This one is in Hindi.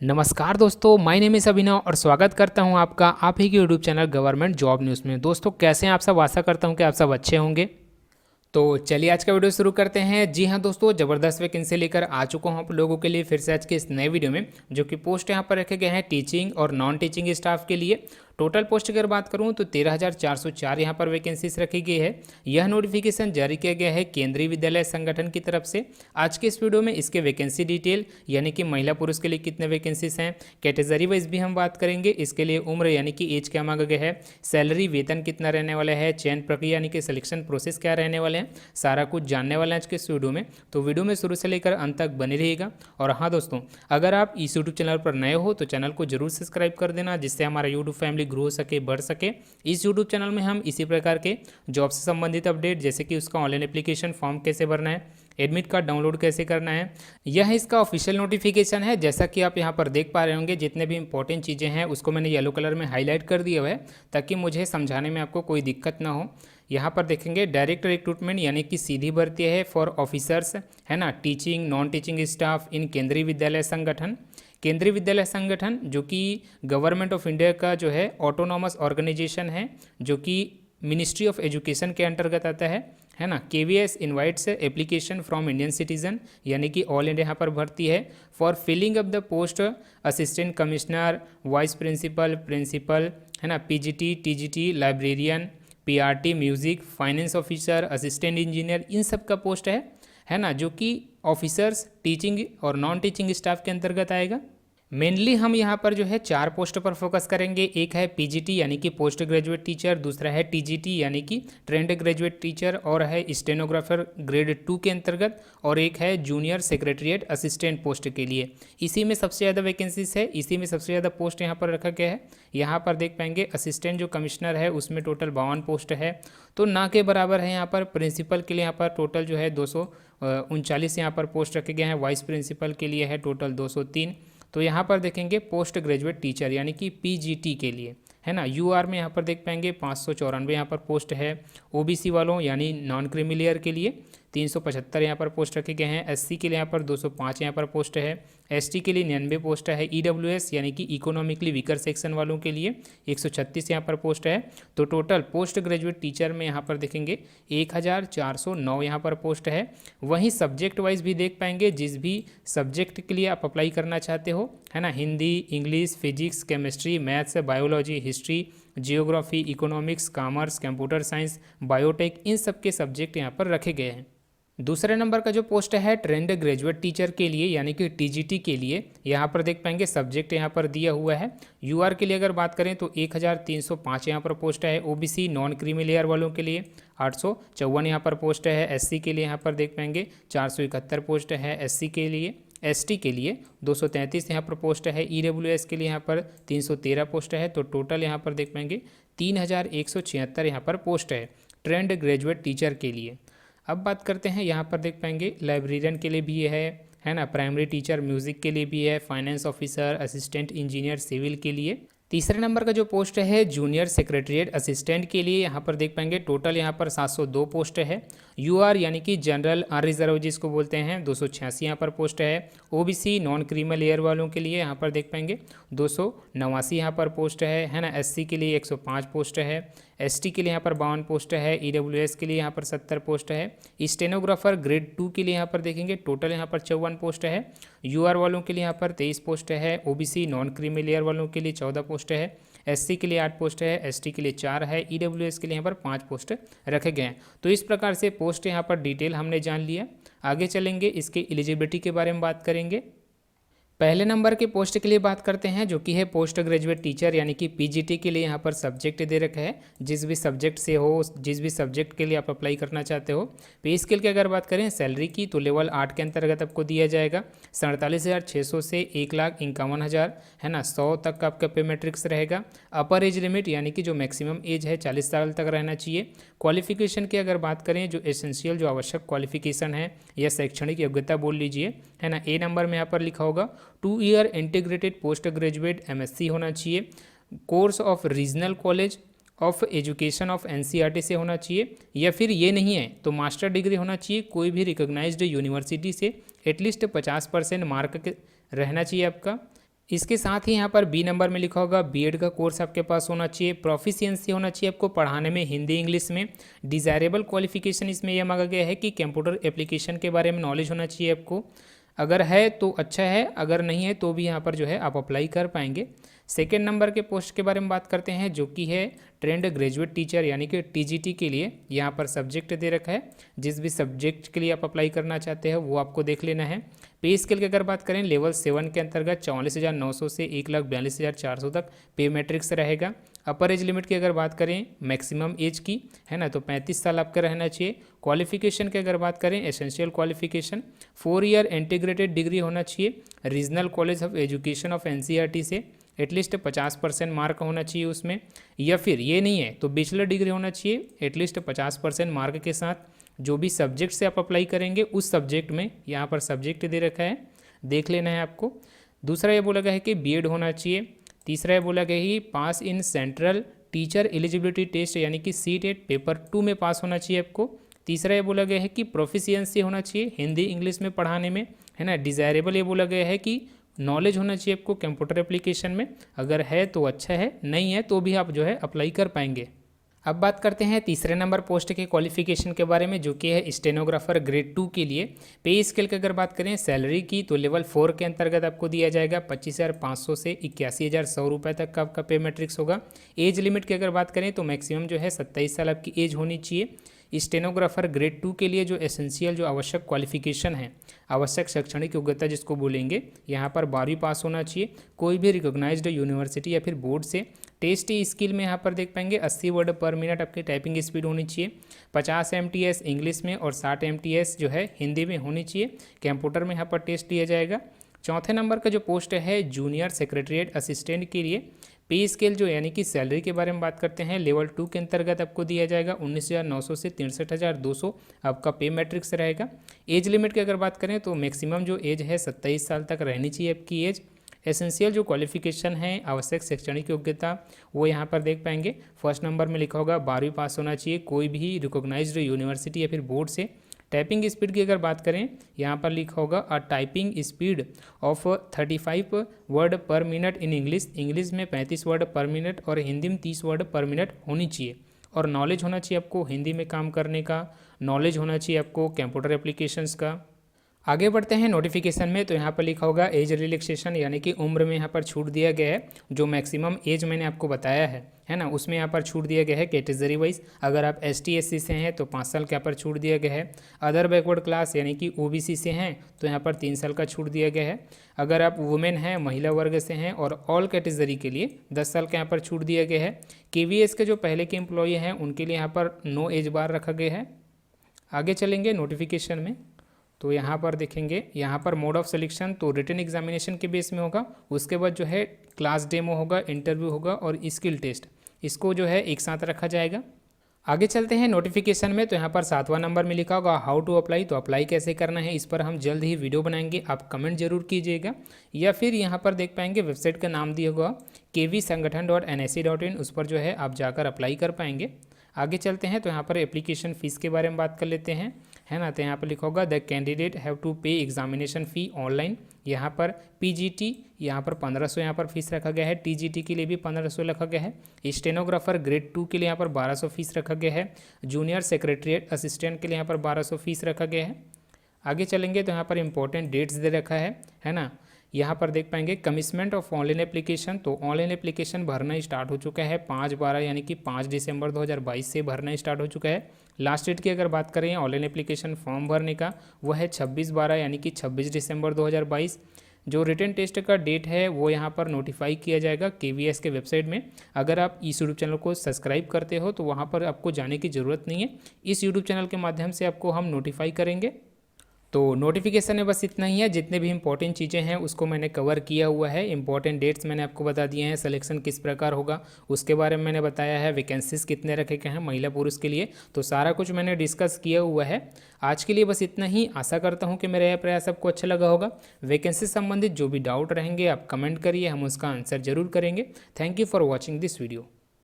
नमस्कार दोस्तों, माय नेम इज़ अभिनव और स्वागत करता हूं आपका आप ही के YouTube channel government job news में। दोस्तों कैसे हैं आप सब? आशा करता हूं कि आप सब अच्छे होंगे। तो चलिए आज का वीडियो शुरू करते हैं। जी हाँ दोस्तों, ज़बरदस्त वैकेंसी लेकर आ चुका हूँ आप लोगों के लिए फिर से आज के इस नए वीडियो में, जो कि पोस्ट यहाँ पर रखे गए हैं टीचिंग और नॉन टीचिंग स्टाफ के लिए। टोटल पोस्ट की अगर बात करूँ तो 13,404 यहाँ पर वैकेंसीज रखी गई है। यह नोटिफिकेशन जारी किया गया है केंद्रीय विद्यालय संगठन की तरफ से। आज के इस वीडियो में इसके वैकेंसी डिटेल यानी कि महिला पुरुष के लिए कितने वैकेंसीज हैं, कैटेगरी वाइज भी हम बात करेंगे। इसके लिए उम्र यानी कि एज क्या मांगा गया है, सैलरी वेतन कितना रहने वाला है, चयन प्रक्रिया यानी कि सिलेक्शन प्रोसेस क्या रहने वाले हैं, सारा कुछ जानने वाले हैं आज के इस वीडियो में। तो वीडियो में शुरू से लेकर अंत तक बने रहिएगा। और हाँ दोस्तों, अगर आप इस यूट्यूब चैनल पर नए हो तो चैनल को जरूर सब्सक्राइब कर देना, जिससे हमारा यूट्यूब फैमिली ग्रो हो सके, बढ़ सके। इस यूट्यूब चैनल में हम इसी प्रकार के जॉब से संबंधित अपडेट, जैसे कि उसका ऑनलाइन एप्लीकेशन फॉर्म कैसे भरना है, एडमिट कार्ड डाउनलोड कैसे करना है, यह इसका ऑफिशियल नोटिफिकेशन है। जैसा कि आप यहाँ पर देख पा रहे होंगे, जितने भी इंपॉर्टेंट चीज़ें हैं उसको मैंने येलो कलर में हाईलाइट कर दिया हुआ है, ताकि मुझे समझाने में आपको कोई दिक्कत ना हो। यहाँ पर देखेंगे डायरेक्ट रिक्रूटमेंट यानी कि सीधी भर्ती है फॉर ऑफिसर्स, है ना, टीचिंग नॉन टीचिंग स्टाफ इन केंद्रीय विद्यालय संगठन। केंद्रीय विद्यालय संगठन जो कि गवर्नमेंट ऑफ इंडिया का जो है ऑटोनॉमस ऑर्गेनाइजेशन है, जो कि मिनिस्ट्री ऑफ एजुकेशन के अंतर्गत आता है ना। KVS invites application from Indian citizen, यानी कि ऑल इंडिया यहाँ पर भर्ती है for filling up the post assistant commissioner, vice principal, principal, है ना, PGT, TGT, librarian, PRT, music, finance officer, assistant engineer, इन सब का पोस्ट है ना, जो कि ऑफिसर्स टीचिंग और नॉन टीचिंग स्टाफ के अंतर्गत आएगा। मेनली हम यहाँ पर जो है 4 पोस्ट पर फोकस करेंगे। एक है पीजीटी यानी कि पोस्ट ग्रेजुएट टीचर, दूसरा है टीजीटी यानी कि ट्रेंड ग्रेजुएट टीचर, और है स्टेनोग्राफर ग्रेड 2 के अंतर्गत, और एक है जूनियर सेक्रेटरीट असिस्टेंट पोस्ट के लिए। इसी में सबसे ज़्यादा वैकेंसीज है, इसी में सबसे ज़्यादा पोस्ट यहाँ पर रखा गया है। यहाँ पर देख पाएंगे असिस्टेंट जो कमिश्नर है उसमें टोटल 52 पोस्ट है, तो ना के बराबर है। यहाँ पर प्रिंसिपल के लिए यहाँ पर टोटल जो है 239 यहाँ पर पोस्ट रखे गए हैं। वाइस प्रिंसिपल के लिए है टोटल 203। तो यहाँ पर देखेंगे पोस्ट ग्रेजुएट टीचर यानी कि पीजीटी के लिए, है ना, यूआर में यहाँ पर देख पाएंगे 594 यहाँ पर पोस्ट है। ओबीसी वालों यानी नॉन क्रीमी लेयर के लिए 375 यहाँ पर पोस्ट रखे गए हैं। एससी के लिए यहाँ पर 205 यहाँ पर पोस्ट है। एसटी के लिए 99 पोस्ट है। ईडब्ल्यूएस यानी कि इकोनॉमिकली वीकर सेक्शन वालों के लिए 136 यहाँ पर पोस्ट है। तो टोटल पोस्ट ग्रेजुएट टीचर में यहाँ पर देखेंगे 1409 यहाँ पर पोस्ट है। वहीं सब्जेक्ट वाइज भी देख पाएंगे, जिस भी सब्जेक्ट के लिए आप अप्लाई करना चाहते हो, है ना, Hindi, English, physics, chemistry, maths, biology, history, geography, economics, commerce, computer science, biotech, इन सब के सब्जेक्ट यहाँ पर रखे गए हैं। दूसरे नंबर का जो पोस्ट है ट्रेंड ग्रेजुएट टीचर के लिए यानी कि टीजीटी के लिए, यहाँ पर देख पाएंगे सब्जेक्ट यहाँ पर दिया हुआ है। यूआर के लिए अगर बात करें तो 1305 यहाँ पर पोस्ट है। ओबीसी नॉन क्रीमी लेयर वालों के लिए 854 यहाँ पर पोस्ट है। एससी के लिए यहाँ पर देख पाएंगे 471 पोस्ट है एससी के लिए। एसटी के लिए 233 यहाँ पर पोस्ट है। ईडब्ल्यूएस के लिए यहाँ पर 313 पोस्ट है। तो टोटल यहाँ पर देख पाएंगे 3176 यहाँ पर पोस्ट है ट्रेंड ग्रेजुएट टीचर के लिए। अब बात करते हैं, यहाँ पर देख पाएंगे लाइब्रेरियन के लिए भी है ना, प्राइमरी टीचर म्यूज़िक के लिए भी है, finance officer, assistant engineer civil के लिए। तीसरे नंबर का जो पोस्ट है जूनियर सेक्रेटरीट असिस्टेंट के लिए, यहाँ पर देख पाएंगे टोटल यहाँ पर 702 पोस्ट है। यूआर यानी कि जनरल अनरिजर्व जिसको बोलते हैं 286 यहाँ पर पोस्ट है। ओबीसी नॉन क्रीमी लेयर वालों के लिए यहाँ पर देख पाएंगे 289 यहाँ पर पोस्ट है ना। एससी के लिए 105 पोस्ट है। एसटी के लिए यहाँ पर 52 पोस्ट है। ईडब्ल्यूएस के लिए यहाँ पर 70 पोस्ट है। स्टेनोग्राफर ग्रेड 2 के लिए यहाँ पर देखेंगे टोटल यहाँ पर 54 पोस्ट है। यूआर वालों के लिए यहाँ पर 23 पोस्ट है। ओबीसी नॉन क्रीमी लेयर वालों के लिए 14 पोस्ट है। एससी के लिए 8 पोस्ट है। एसटी के लिए 4 है। ईडब्ल्यूएस के लिए यहाँ पर 5 पोस्ट रखे गए हैं। तो इस प्रकार से पोस्ट यहाँ पर डिटेल हमने जान लिया। आगे चलेंगे, इसके एलिजिबिलिटी के बारे में बात करेंगे। पहले नंबर के पोस्ट के लिए बात करते हैं, जो कि है पोस्ट ग्रेजुएट टीचर यानी कि पीजीटी के लिए। यहाँ पर सब्जेक्ट दे रखा है, जिस भी सब्जेक्ट से हो, जिस भी सब्जेक्ट के लिए आप अप्लाई करना चाहते हो। पे स्केल की अगर बात करें सैलरी की, तो लेवल 8 के अंतर्गत आपको दिया जाएगा 47,600 से 1,51,000, है ना। 100 तक का आपका पे मैट्रिक्स रहेगा। अपर एज लिमिट यानी कि जो मैक्सिमम एज है 40 साल तक रहना चाहिए। क्वालिफिकेशन की अगर बात करें, जो एसेंशियल जो आवश्यक क्वालिफिकेशन है या शैक्षणिक योग्यता बोल लीजिए, है ना, ए नंबर में यहाँ पर लिखा होगा 2 year integrated post graduate MSc होना चाहिए। Course of regional college of education of NCERT से होना चाहिए, या फिर ये नहीं है तो मास्टर डिग्री होना चाहिए कोई भी रिकॉग्नाइज्ड यूनिवर्सिटी से। एटलीस्ट 50% मार्क रहना चाहिए आपका। इसके साथ ही यहाँ पर बी नंबर में लिखा होगा बीएड का कोर्स आपके पास होना चाहिए, प्रोफिशिएंसी होना चाहिए आपको पढ़ाने में हिंदी इंग्लिश में। डिज़ायरेबल क्वालिफिकेशन इसमें यह मांगा गया है कि कंप्यूटर एप्लीकेशन के बारे में नॉलेज होना चाहिए आपको। अगर है तो अच्छा है, अगर नहीं है तो भी यहाँ पर जो है आप अप्लाई कर पाएंगे। सेकेंड नंबर के पोस्ट के बारे में बात करते हैं, जो कि है ट्रेंड ग्रेजुएट टीचर यानी कि टीजीटी के लिए। यहाँ पर सब्जेक्ट दे रखा है, जिस भी सब्जेक्ट के लिए आप अप्लाई करना चाहते हैं वो आपको देख लेना है। पे स्केल की अगर बात करें लेवल 7 के अंतर्गत 44,900 से 1,42,400 तक पे मैट्रिक्स रहेगा। अपर एज लिमिट की अगर बात करें मैक्सिमम एज की, है ना, तो 35 साल आपका रहना चाहिए। क्वालिफिकेशन की अगर बात करें essential qualification 4 year integrated degree होना चाहिए regional college of education of NCERT से, एटलीस्ट 50% मार्क होना चाहिए उसमें, या फिर ये नहीं है तो बैचलर डिग्री होना चाहिए एटलीस्ट 50% मार्क के साथ। जो भी सब्जेक्ट से आप अप्लाई करेंगे उस सब्जेक्ट में, यहाँ पर सब्जेक्ट दे रखा है, देख लेना है आपको। दूसरा ये बोला गया है कि बीएड होना चाहिए। तीसरा ये बोला गया है pass in central teacher eligibility test यानी कि सीटेट पेपर 2 में पास होना चाहिए आपको। तीसरा ये बोला गया है कि प्रोफिशिएंसी होना चाहिए हिंदी इंग्लिश में पढ़ाने में, है ना। डिज़ायरेबल ये बोला गया है कि नॉलेज होना चाहिए आपको कंप्यूटर एप्लीकेशन में, अगर है तो अच्छा है, नहीं है तो भी आप जो है अप्लाई कर पाएंगे। अब बात करते हैं तीसरे नंबर पोस्ट के क्वालिफिकेशन के बारे में, जो कि है स्टेनोग्राफर ग्रेड 2 के लिए। पे स्केल की अगर बात करें सैलरी की तो लेवल 4 के अंतर्गत आपको दिया जाएगा 25,500 से 81,100 रुपये तक का आपका पे मैट्रिक्स होगा। एज लिमिट की अगर बात करें तो मैक्सिमम जो है 27 साल आपकी एज होनी चाहिए। स्टेनोग्राफर ग्रेड 2 के लिए जो एसेंशियल जो आवश्यक क्वालिफिकेशन है, आवश्यक शैक्षणिक योग्यता जिसको बोलेंगे, यहाँ पर 12वीं पास होना चाहिए कोई भी रिकॉग्नाइज्ड यूनिवर्सिटी या फिर बोर्ड से। टेस्ट स्किल में यहाँ पर देख पाएंगे 80 वर्ड पर मिनट आपकी टाइपिंग स्पीड होनी चाहिए, 50 MTS इंग्लिश में और 60 MTS जो है हिंदी में होनी चाहिए। कंप्यूटर में यहाँ पर टेस्ट दिया जाएगा। चौथे नंबर का जो पोस्ट है जूनियर सेक्रेटरीट असिस्टेंट के लिए। पे स्केल जो यानी कि सैलरी के बारे में बात करते हैं लेवल 2 के अंतर्गत आपको दिया जाएगा 19,900 से 63,200 आपका पे मैट्रिक्स रहेगा। एज लिमिट की अगर बात करें तो मैक्सिमम जो एज है 27 साल तक रहनी चाहिए आपकी एज। एसेंशियल जो क्वालिफिकेशन है आवश्यक शैक्षणिक योग्यता वो यहाँ पर देख पाएंगे। फर्स्ट नंबर में लिखा होगा 12वीं पास होना चाहिए कोई भी रिकॉग्नाइज्ड यूनिवर्सिटी या फिर बोर्ड से। टाइपिंग स्पीड की अगर बात करें यहाँ पर लिखा होगा अ टाइपिंग स्पीड ऑफ 35 वर्ड पर मिनट इन इंग्लिश में 35 वर्ड पर मिनट और हिंदी में 30 वर्ड पर मिनट होनी चाहिए। और नॉलेज होना चाहिए आपको हिंदी में काम करने का, नॉलेज होना चाहिए आपको कंप्यूटर एप्लीकेशंस का। आगे बढ़ते हैं नोटिफिकेशन में, तो यहाँ पर लिखा होगा एज रिलैक्सेशन यानी कि उम्र में यहाँ पर छूट दिया गया है। जो मैक्सिमम एज मैंने आपको बताया है ना, उसमें यहाँ पर छूट दिया गया है कैटेगरी वाइज। अगर आप ST SC से हैं तो 5 साल का यहाँ पर छूट दिया गया है। अदर बैकवर्ड क्लास यानी कि OBC से हैं तो यहाँ पर 3 साल का छूट दिया गया है। अगर आप वुमेन हैं महिला वर्ग से हैं और ऑल कैटेगरी के लिए 10 साल का यहाँ पर छूट दिया गया है। KVS के जो पहले के एम्प्लॉई हैं उनके लिए यहाँ पर नो एज बार रखा गया है। आगे चलेंगे नोटिफिकेशन में, तो यहाँ पर देखेंगे यहाँ पर मोड ऑफ सिलेक्शन तो रिटन एग्जामिनेशन के बेस में होगा। उसके बाद जो है क्लास डेमो होगा, इंटरव्यू होगा और स्किल टेस्ट, इसको जो है एक साथ रखा जाएगा। आगे चलते हैं नोटिफिकेशन में, तो यहाँ पर 7वां नंबर में लिखा होगा हाउ टू अप्लाई। तो अप्लाई कैसे करना है इस पर हम जल्द ही वीडियो बनाएंगे, आप कमेंट जरूर कीजिएगा। या फिर यहाँ पर देख पाएंगे वेबसाइट का नाम दिया होगा kvsangathan.nic.in, उस पर जो है आप जाकर अप्लाई कर पाएंगे। आगे चलते हैं तो यहाँ पर एप्लीकेशन फ़ीस के बारे में बात कर लेते हैं, है ना। तो यहाँ पर लिखा होगा द कैंडिडेट हैव टू पे एग्जामिनेशन फ़ी ऑनलाइन। यहाँ पर PGT यहाँ पर 1500 यहाँ पर फीस रखा गया है, TGT के लिए भी 1500 रखा गया है। स्टेनोग्राफर ग्रेड 2 के लिए यहाँ पर 1200 फीस रखा गया है। जूनियर सेक्रेटरीट असिस्टेंट के लिए यहाँ पर 1200 फीस रखा गया है। आगे चलेंगे तो यहाँ पर इंपॉर्टेंट डेट्स दे रखा है ना। यहाँ पर देख पाएंगे कमिटमेंट ऑफ ऑनलाइन एप्लीकेशन, तो ऑनलाइन एप्लीकेशन भरना स्टार्ट हो चुका है 5/12 यानी कि 5 दिसंबर 2022 से भरना स्टार्ट हो चुका है। लास्ट डेट की अगर बात करें ऑनलाइन एप्लीकेशन फॉर्म भरने का वो है 26/12 यानी कि 26 दिसंबर 2022। जो रिटन टेस्ट का डेट है वो यहाँ पर नोटिफाई किया जाएगा KVS के वेबसाइट में। अगर आप इस यूट्यूब चैनल को सब्सक्राइब करते हो तो वहाँ पर आपको जाने की ज़रूरत नहीं है, इस यूट्यूब चैनल के माध्यम से आपको हम नोटिफाई करेंगे। तो नोटिफिकेशन में बस इतना ही है, जितने भी इंपॉर्टेंट चीज़ें हैं उसको मैंने कवर किया हुआ है। इंपॉर्टेंट डेट्स मैंने आपको बता दिए हैं, सिलेक्शन किस प्रकार होगा उसके बारे में मैंने बताया है, वैकेंसीज कितने रखे गए हैं महिला पुरुष के लिए, तो सारा कुछ मैंने डिस्कस किया हुआ है। आज के लिए बस इतना ही, आशा करता हूँ कि मेरा यह प्रयास आपको अच्छा लगा होगा। वैकेंसी संबंधित जो भी डाउट रहेंगे आप कमेंट करिए, हम उसका आंसर जरूर करेंगे। Thank you for watching this video.